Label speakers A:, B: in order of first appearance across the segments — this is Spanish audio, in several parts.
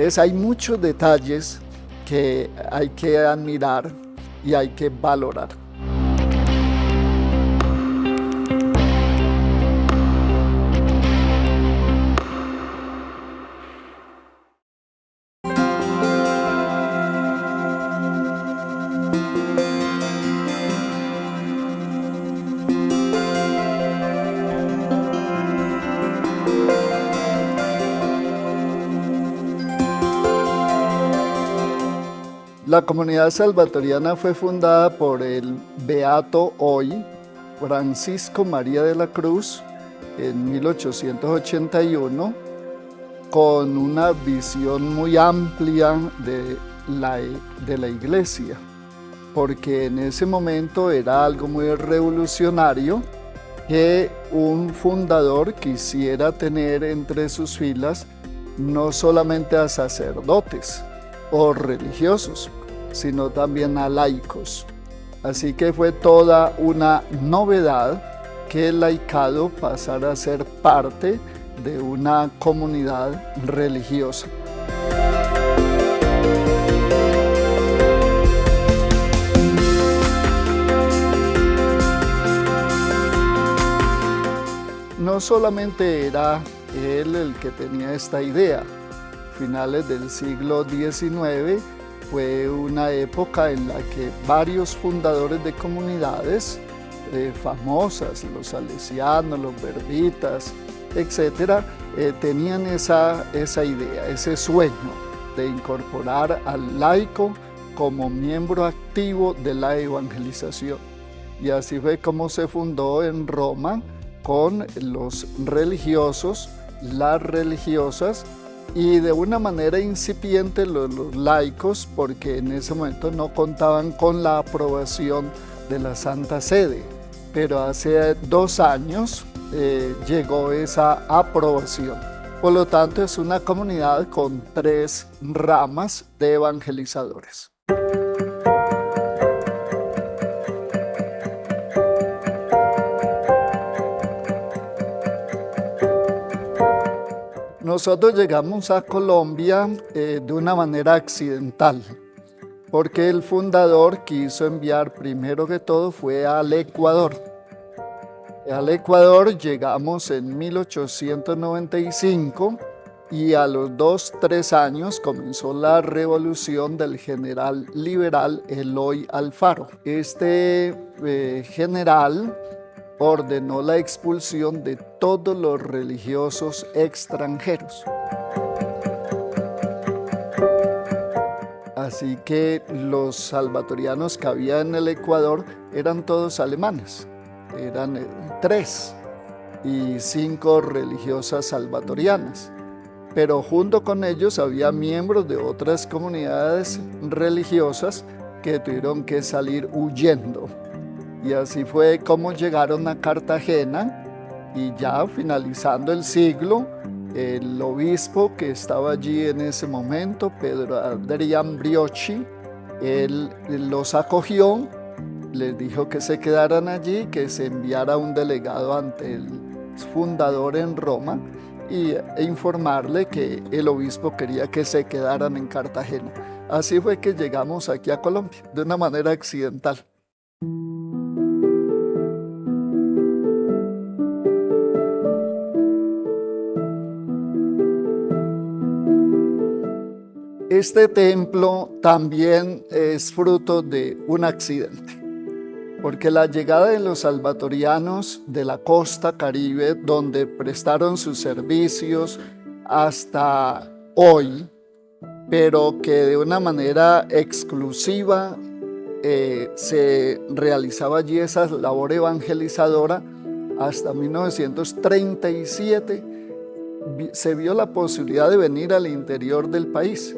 A: Entonces hay muchos detalles que hay que admirar y hay que valorar. La comunidad salvatoriana fue fundada por el beato hoy Francisco María de la Cruz en 1881 con una visión muy amplia de la iglesia, porque en ese momento era algo muy revolucionario que un fundador quisiera tener entre sus filas no solamente a sacerdotes o religiosos, sino también a laicos. Así que fue toda una novedad que el laicado pasara a ser parte de una comunidad religiosa. No solamente era él el que tenía esta idea. Finales del siglo XIX fue una época en la que varios fundadores de comunidades famosas, los salesianos, los verbitas, etcétera, tenían esa idea, ese sueño de incorporar al laico como miembro activo de la evangelización. Y así fue como se fundó en Roma con los religiosos, las religiosas, y de una manera incipiente los laicos, porque en ese momento no contaban con la aprobación de la Santa Sede. Pero hace 2 años llegó esa aprobación. Por lo tanto, es una comunidad con 3 ramas de evangelizadores. Nosotros llegamos a Colombia de una manera accidental, porque el fundador quiso enviar primero que todo fue al Ecuador. Al Ecuador llegamos en 1895 y a los 2-3 años comenzó la revolución del general liberal Eloy Alfaro. Este general ordenó la expulsión de todos los religiosos extranjeros. Así que los salvatorianos que había en el Ecuador eran todos alemanes, eran 3 y 5 religiosas salvatorianas. Pero junto con ellos había miembros de otras comunidades religiosas que tuvieron que salir huyendo. Y así fue como llegaron a Cartagena, y ya finalizando el siglo, el obispo que estaba allí en ese momento, Pedro Adrián Brioschi, él los acogió, les dijo que se quedaran allí, que se enviara un delegado ante el fundador en Roma e informarle que el obispo quería que se quedaran en Cartagena. Así fue que llegamos aquí a Colombia, de una manera accidental. Este templo también es fruto de un accidente, porque la llegada de los salvatorianos de la costa Caribe, donde prestaron sus servicios hasta hoy, pero que de una manera exclusiva se realizaba allí esa labor evangelizadora, hasta 1937 se vio la posibilidad de venir al interior del país.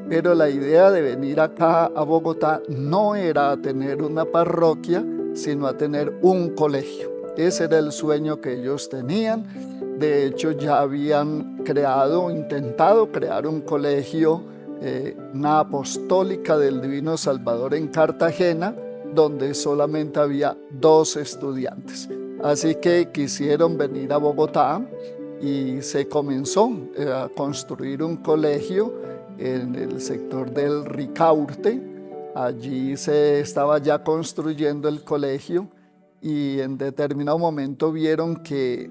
A: Pero la idea de venir acá a Bogotá no era a tener una parroquia, sino a tener un colegio. Ese era el sueño que ellos tenían. De hecho, ya habían intentado crear un colegio, una apostólica del Divino Salvador en Cartagena, donde solamente había 2 estudiantes. Así que quisieron venir a Bogotá y se comenzó a construir un colegio en el sector del Ricaurte. Allí se estaba ya construyendo el colegio y en determinado momento vieron que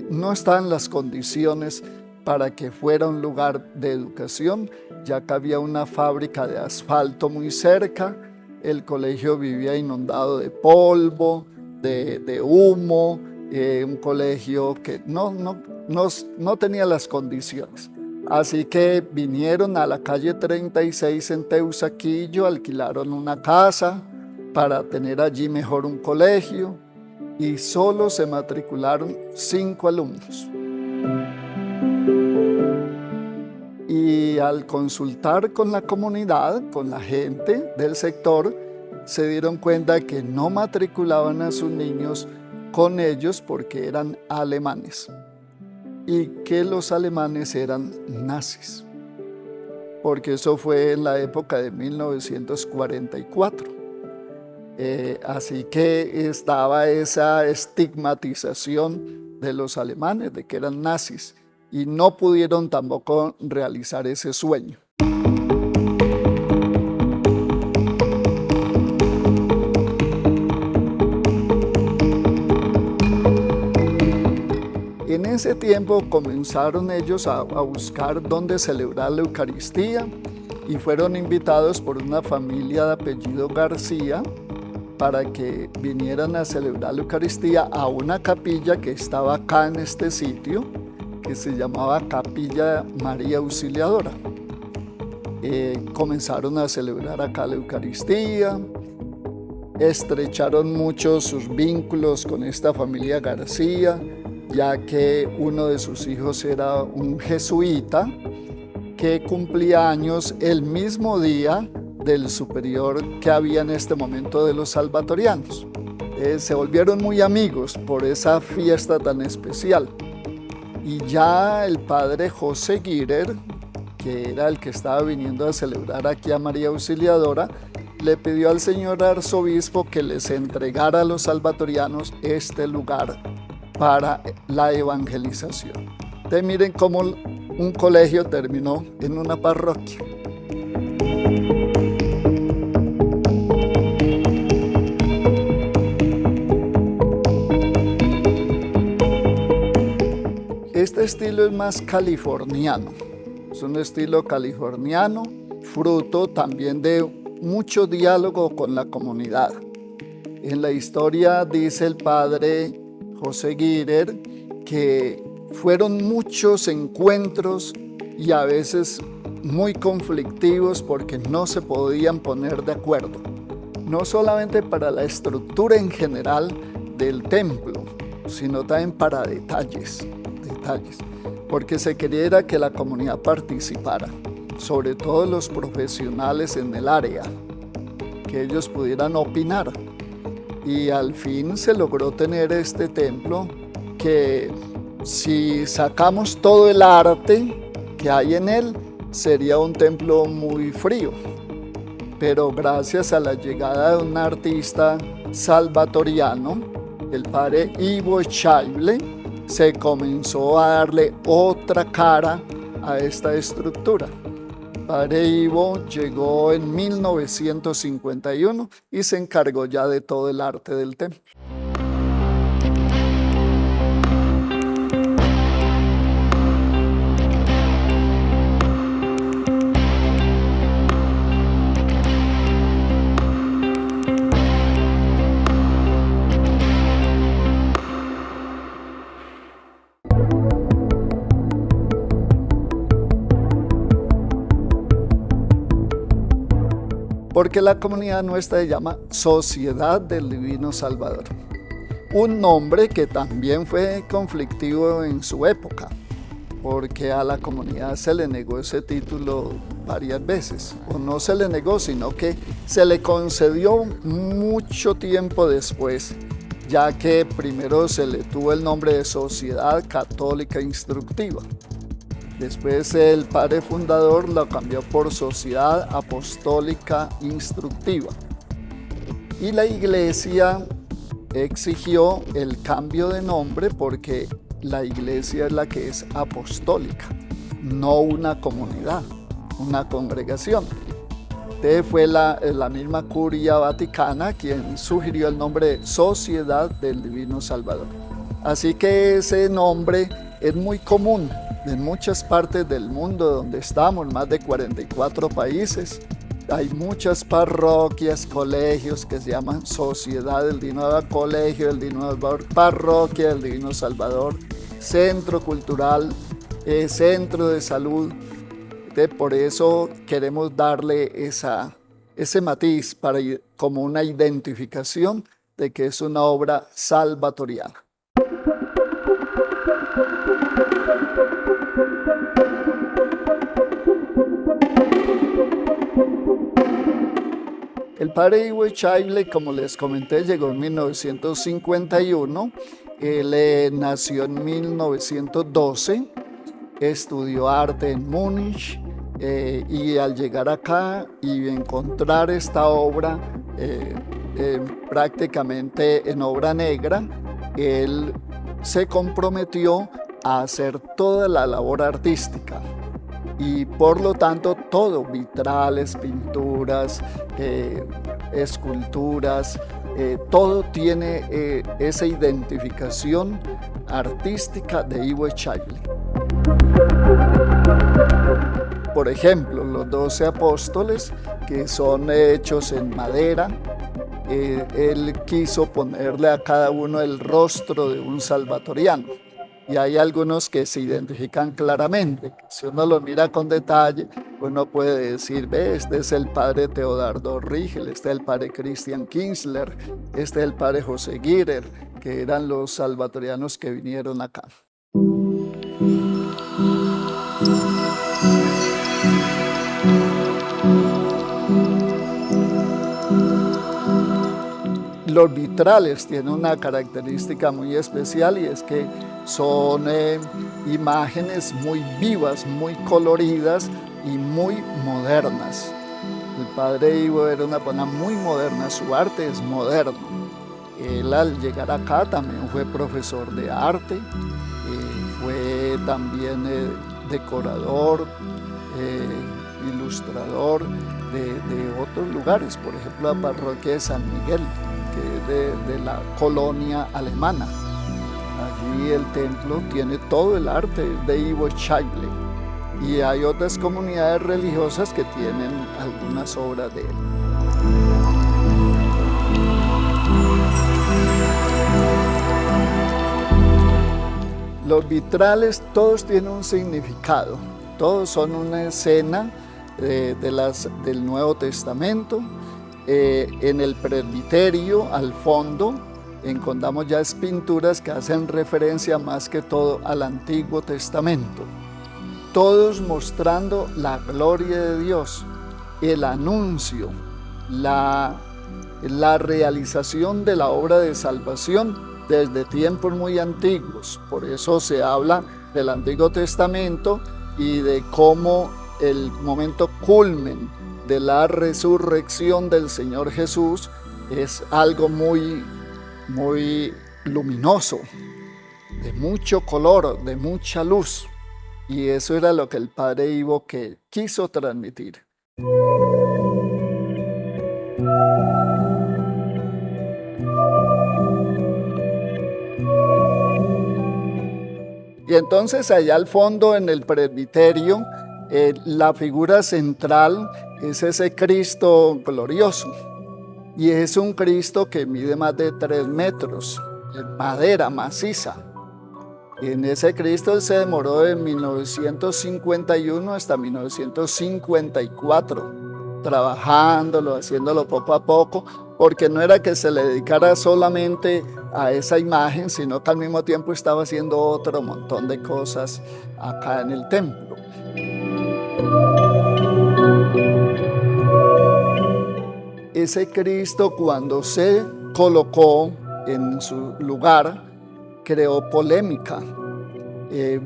A: no estaban las condiciones para que fuera un lugar de educación, ya que había una fábrica de asfalto muy cerca, el colegio vivía inundado de polvo, de humo, un colegio que no tenía las condiciones. Así que vinieron a la calle 36 en Teusaquillo, alquilaron una casa para tener allí mejor un colegio y solo se matricularon 5 alumnos. Y al consultar con la comunidad, con la gente del sector, se dieron cuenta que no matriculaban a sus niños con ellos porque eran alemanes y que los alemanes eran nazis, porque eso fue en la época de 1944. Así que estaba esa estigmatización de los alemanes, de que eran nazis, y no pudieron tampoco realizar ese sueño. En ese tiempo comenzaron ellos a buscar dónde celebrar la Eucaristía y fueron invitados por una familia de apellido García para que vinieran a celebrar la Eucaristía a una capilla que estaba acá en este sitio, que se llamaba Capilla María Auxiliadora. Comenzaron a celebrar acá la Eucaristía, estrecharon mucho sus vínculos con esta familia García, ya que uno de sus hijos era un jesuita que cumplía años el mismo día del superior que había en este momento de los salvatorianos. Se volvieron muy amigos por esa fiesta tan especial. Y ya el padre José Girer, que era el que estaba viniendo a celebrar aquí a María Auxiliadora, le pidió al señor arzobispo que les entregara a los salvatorianos este lugar para la evangelización. Entonces miren cómo un colegio terminó en una parroquia. Este estilo es más californiano, es un estilo californiano, fruto también de mucho diálogo con la comunidad. En la historia dice el padre José Girer que fueron muchos encuentros y a veces muy conflictivos porque no se podían poner de acuerdo, no solamente para la estructura en general del templo, sino también para detalles, porque se quería que la comunidad participara, sobre todo los profesionales en el área, que ellos pudieran opinar. Y al fin se logró tener este templo que, si sacamos todo el arte que hay en él, sería un templo muy frío. Pero gracias a la llegada de un artista salvatoriano, el padre Ivo Schaible, se comenzó a darle otra cara a esta estructura. El padre Ivo llegó en 1951 y se encargó ya de todo el arte del templo. Porque la comunidad nuestra se llama Sociedad del Divino Salvador. Un nombre que también fue conflictivo en su época, porque a la comunidad se le negó ese título varias veces, o no se le negó, sino que se le concedió mucho tiempo después, ya que primero se le tuvo el nombre de Sociedad Católica Instructiva. Después el padre fundador lo cambió por Sociedad Apostólica Instructiva. Y la iglesia exigió el cambio de nombre porque la iglesia es la que es apostólica, no una comunidad. una congregación. Entonces fue la misma Curia Vaticana quien sugirió el nombre de Sociedad del Divino Salvador. Así que ese nombre es muy común en muchas partes del mundo donde estamos, más de 44 países. Hay muchas parroquias, colegios que se llaman Sociedad del Divino Salvador, Colegio del Divino Salvador, Parroquia del Divino Salvador, Centro Cultural, Centro de Salud. Por eso queremos darle ese matiz como una identificación de que es una obra salvatoriana. El padre Ivo Echagüe, como les comenté, llegó en 1951. Él nació en 1912, estudió arte en Múnich y al llegar acá y encontrar esta obra prácticamente en obra negra, él se comprometió a hacer toda la labor artística. Y por lo tanto todo, vitrales, pinturas, esculturas, todo tiene esa identificación artística de Ivo Echagüe. Por ejemplo, los 12 apóstoles, que son hechos en madera, él quiso ponerle a cada uno el rostro de un salvatoriano. Y hay algunos que se identifican claramente. Si uno lo mira con detalle, uno puede decir, ve, este es el padre Teodardo Rigel, este es el padre Christian Kinsler, este es el padre José Girer, que eran los salvatorianos que vinieron acá. Los vitrales tienen una característica muy especial y es que son imágenes muy vivas, muy coloridas y muy modernas. El padre Ivo era una persona muy moderna, su arte es moderno. Él al llegar acá también fue profesor de arte, fue también decorador, ilustrador de otros lugares, por ejemplo la parroquia de San Miguel, que es de la colonia alemana. Allí el templo tiene todo el arte de Ivo Echagüe y hay otras comunidades religiosas que tienen algunas obras de él. Los vitrales todos tienen un significado, todos son una escena del Nuevo Testamento. En el presbiterio, al fondo, encontramos ya pinturas que hacen referencia más que todo al Antiguo Testamento. Todos mostrando la gloria de Dios, el anuncio, la realización de la obra de salvación desde tiempos muy antiguos. Por eso se habla del Antiguo Testamento y de cómo el momento culmen de la resurrección del Señor Jesús es algo muy, muy luminoso, de mucho color, de mucha luz. Y eso era lo que el padre Ivo quiso transmitir. Y entonces allá al fondo en el presbiterio, la figura central es ese Cristo glorioso. Y es un Cristo que mide más de 3 metros, en madera maciza. Y en ese Cristo se demoró de 1951 hasta 1954, trabajándolo, haciéndolo poco a poco, porque no era que se le dedicara solamente a esa imagen, sino que al mismo tiempo estaba haciendo otro montón de cosas acá en el templo. Ese Cristo, cuando se colocó en su lugar, creó polémica.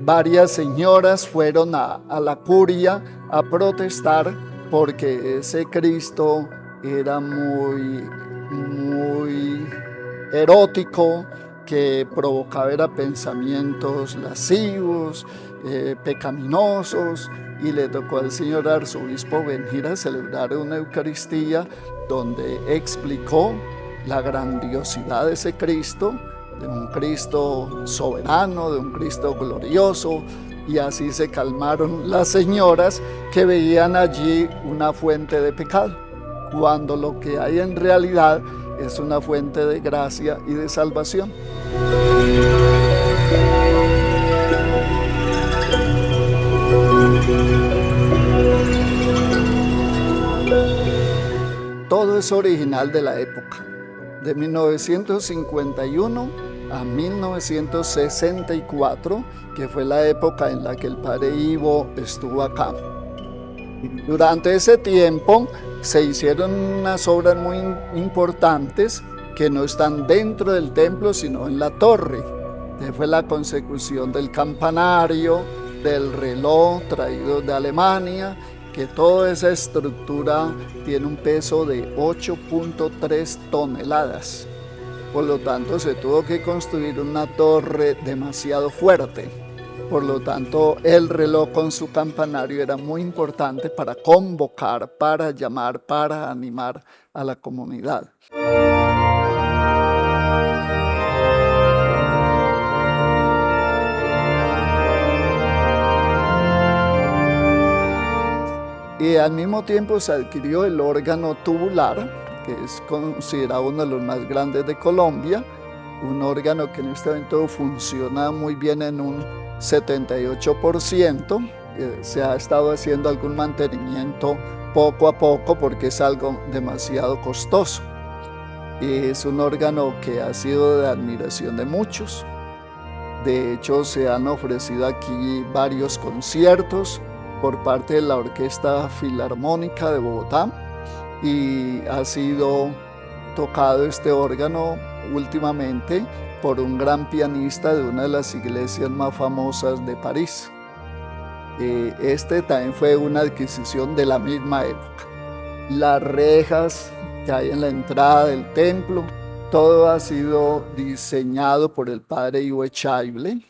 A: Varias señoras fueron a la curia a protestar porque ese Cristo era muy erótico, que provocaba pensamientos lascivos, pecaminosos, y le tocó al señor arzobispo venir a celebrar una Eucaristía donde explicó la grandiosidad de ese Cristo, de un Cristo soberano, de un Cristo glorioso, y así se calmaron las señoras que veían allí una fuente de pecado, cuando lo que hay en realidad es una fuente de gracia y de salvación. Todo es original de la época, de 1951 a 1964, que fue la época en la que el padre Ivo estuvo acá. Durante ese tiempo se hicieron unas obras muy importantes que no están dentro del templo, sino en la torre. Fue la consecución del campanario, del reloj traído de Alemania, que toda esa estructura tiene un peso de 8.3 toneladas. Por lo tanto, se tuvo que construir una torre demasiado fuerte. Por lo tanto, el reloj con su campanario era muy importante para convocar, para llamar, para animar a la comunidad. Y al mismo tiempo se adquirió el órgano tubular, que es considerado uno de los más grandes de Colombia, un órgano que en este momento funciona muy bien en un 78%. Se ha estado haciendo algún mantenimiento poco a poco porque es algo demasiado costoso. Es un órgano que ha sido de admiración de muchos. De hecho, se han ofrecido aquí varios conciertos por parte de la Orquesta Filarmónica de Bogotá, y ha sido tocado este órgano últimamente por un gran pianista de una de las iglesias más famosas de París. Este también fue una adquisición de la misma época. Las rejas que hay en la entrada del templo, todo ha sido diseñado por el padre Ivo Echaible.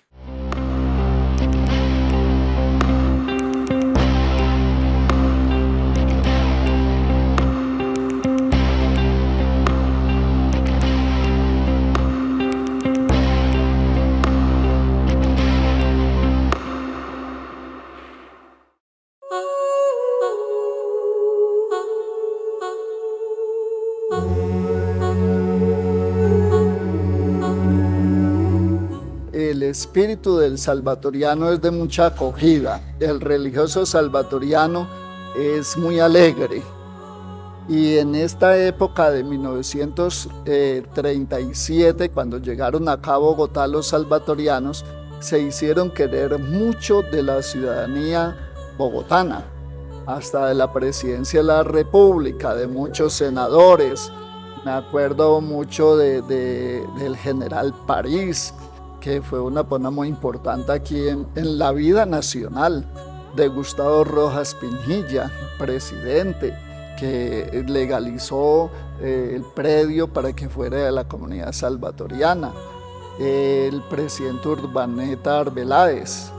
A: El espíritu del salvatoriano es de mucha acogida. El religioso salvatoriano es muy alegre. Y en esta época de 1937, cuando llegaron acá a Bogotá los salvatorianos, se hicieron querer mucho de la ciudadanía bogotana, hasta de la presidencia de la República, de muchos senadores. Me acuerdo mucho del general París, que fue una persona muy importante aquí en la vida nacional, de Gustavo Rojas Pinilla, presidente, que legalizó el predio para que fuera de la comunidad salvatoriana, el presidente Urdaneta Arbeláez.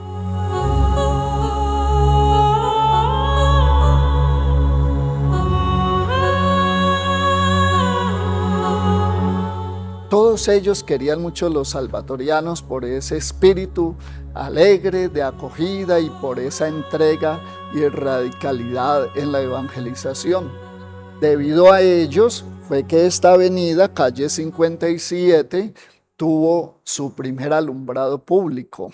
A: Todos ellos querían mucho los salvatorianos por ese espíritu alegre de acogida y por esa entrega y radicalidad en la evangelización. Debido a ellos fue que esta avenida, calle 57, tuvo su primer alumbrado público.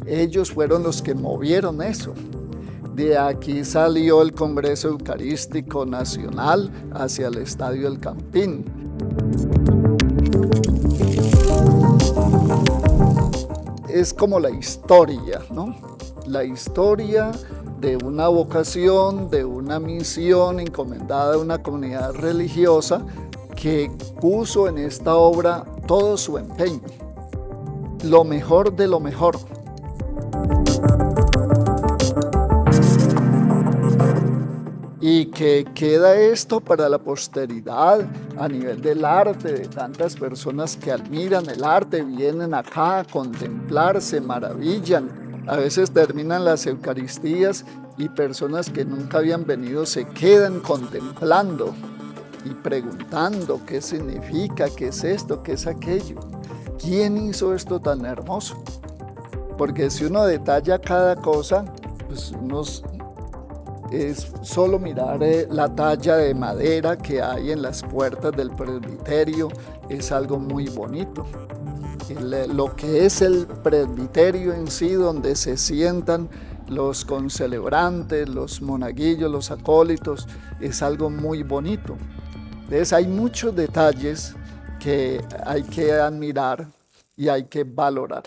A: Ellos fueron los que movieron eso. De aquí salió el Congreso Eucarístico Nacional hacia el Estadio del Campín. Es como la historia, ¿no? La historia de una vocación, de una misión encomendada a una comunidad religiosa que puso en esta obra todo su empeño, lo mejor de lo mejor. y que queda esto para la posteridad a nivel del arte, de tantas personas que admiran el arte, vienen acá a contemplar, se maravillan, a veces terminan las Eucaristías y personas que nunca habían venido se quedan contemplando y preguntando qué significa, qué es esto, qué es aquello. ¿Quién hizo esto tan hermoso? Porque si uno detalla cada cosa, pues es solo mirar la talla de madera que hay en las puertas del presbiterio, es algo muy bonito. Lo que es el presbiterio en sí, donde se sientan los concelebrantes, los monaguillos, los acólitos, es algo muy bonito. Entonces hay muchos detalles que hay que admirar y hay que valorar.